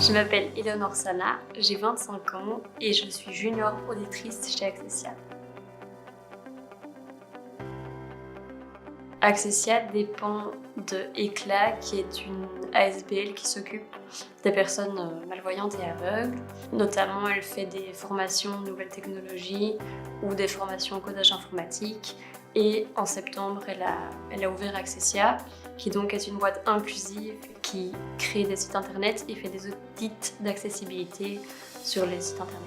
Je m'appelle Eleonore Sana, j'ai 25 ans et je suis junior auditrice chez Accessia. Accessia dépend de ECLA, qui est une ASBL qui s'occupe des personnes malvoyantes et aveugles. Notamment, elle fait des formations nouvelles technologies ou des formations en codage informatique. Et en septembre, elle a ouvert Accessia, qui donc est une boîte inclusive qui crée des sites internet et fait des audits d'accessibilité sur les sites internet.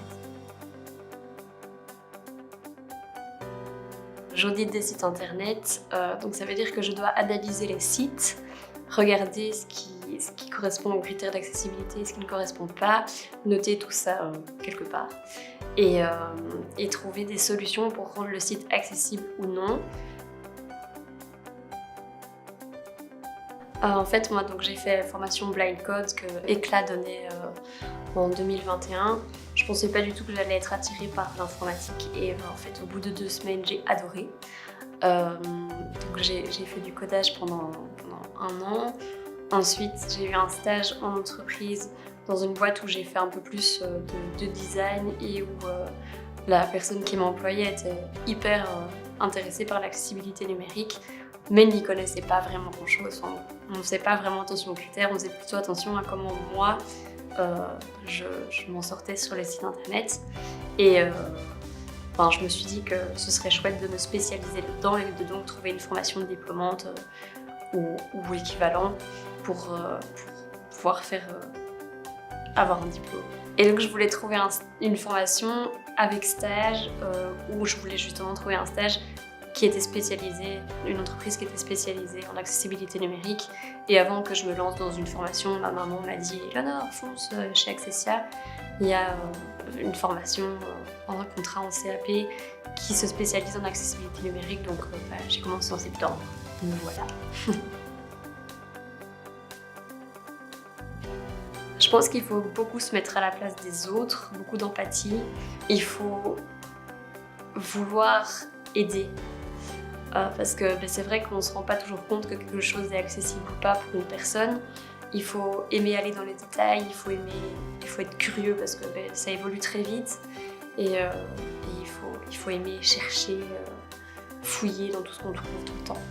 J'audite des sites internet, donc ça veut dire que je dois analyser les sites, regarder ce qui correspond aux critères d'accessibilité et ce qui ne correspond pas, noter tout ça quelque part et trouver des solutions pour rendre le site accessible ou non. En fait, moi j'ai fait la formation Blind Code que ECLA donnait en 2021. Je pensais pas du tout que j'allais être attirée par l'informatique et en fait au bout de 2 semaines j'ai adoré. Donc j'ai fait du codage pendant 1 an. Ensuite j'ai eu un stage en entreprise dans une boîte où j'ai fait un peu plus de design et où la personne qui m'employait était hyper intéressée par l'accessibilité numérique, mais n'y connaissait pas vraiment grand chose. Enfin, on ne faisait pas vraiment attention aux critères, on faisait plutôt attention à comment moi je m'en sortais sur les sites internet. Et je me suis dit que ce serait chouette de me spécialiser là-dedans et de donc trouver une formation diplômante ou équivalent pour pouvoir avoir un diplôme. Et donc je voulais trouver une formation avec stage où je voulais justement trouver un stage qui était spécialisé, une entreprise qui était spécialisée en accessibilité numérique. Et avant que je me lance dans une formation, ma maman m'a dit « Eleonore, fonce chez Accessia, il y a une formation en un contrat en CAP qui se spécialise en accessibilité numérique. » Donc j'ai commencé en septembre. Me voilà. Je pense qu'il faut beaucoup se mettre à la place des autres, beaucoup d'empathie. Il faut vouloir aider. Parce que c'est vrai qu'on ne se rend pas toujours compte que quelque chose est accessible ou pas pour une personne. Il faut aimer aller dans les détails, il faut être curieux parce que ça évolue très vite. Et il faut aimer chercher, fouiller dans tout ce qu'on trouve tout le temps.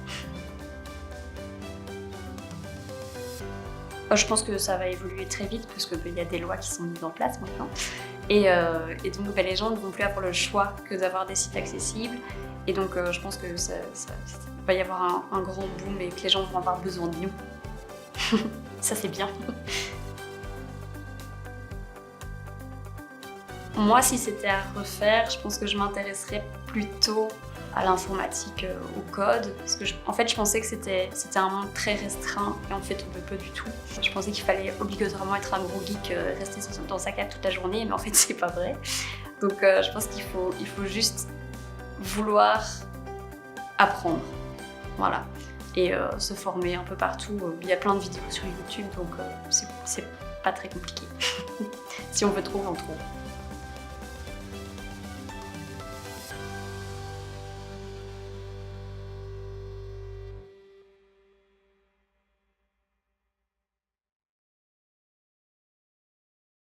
Je pense que ça va évoluer très vite parce qu'il y a des lois qui sont mises en place maintenant. Et donc les gens ne vont plus avoir le choix que d'avoir des sites accessibles. Et donc je pense que ça va y avoir un grand boom et que les gens vont avoir besoin de nous. Ça c'est bien. Moi, si c'était à refaire, je pense que je m'intéresserais plutôt à l'informatique, au code, parce que je pensais que c'était un monde très restreint et en fait on ne peut pas du tout. Je pensais qu'il fallait obligatoirement être un gros geek, rester dans sa cave toute la journée, mais en fait c'est pas vrai. Donc je pense qu'il faut juste vouloir apprendre, voilà, et se former un peu partout. Il y a plein de vidéos sur YouTube, donc c'est pas très compliqué. Si on veut trouver, on trouve.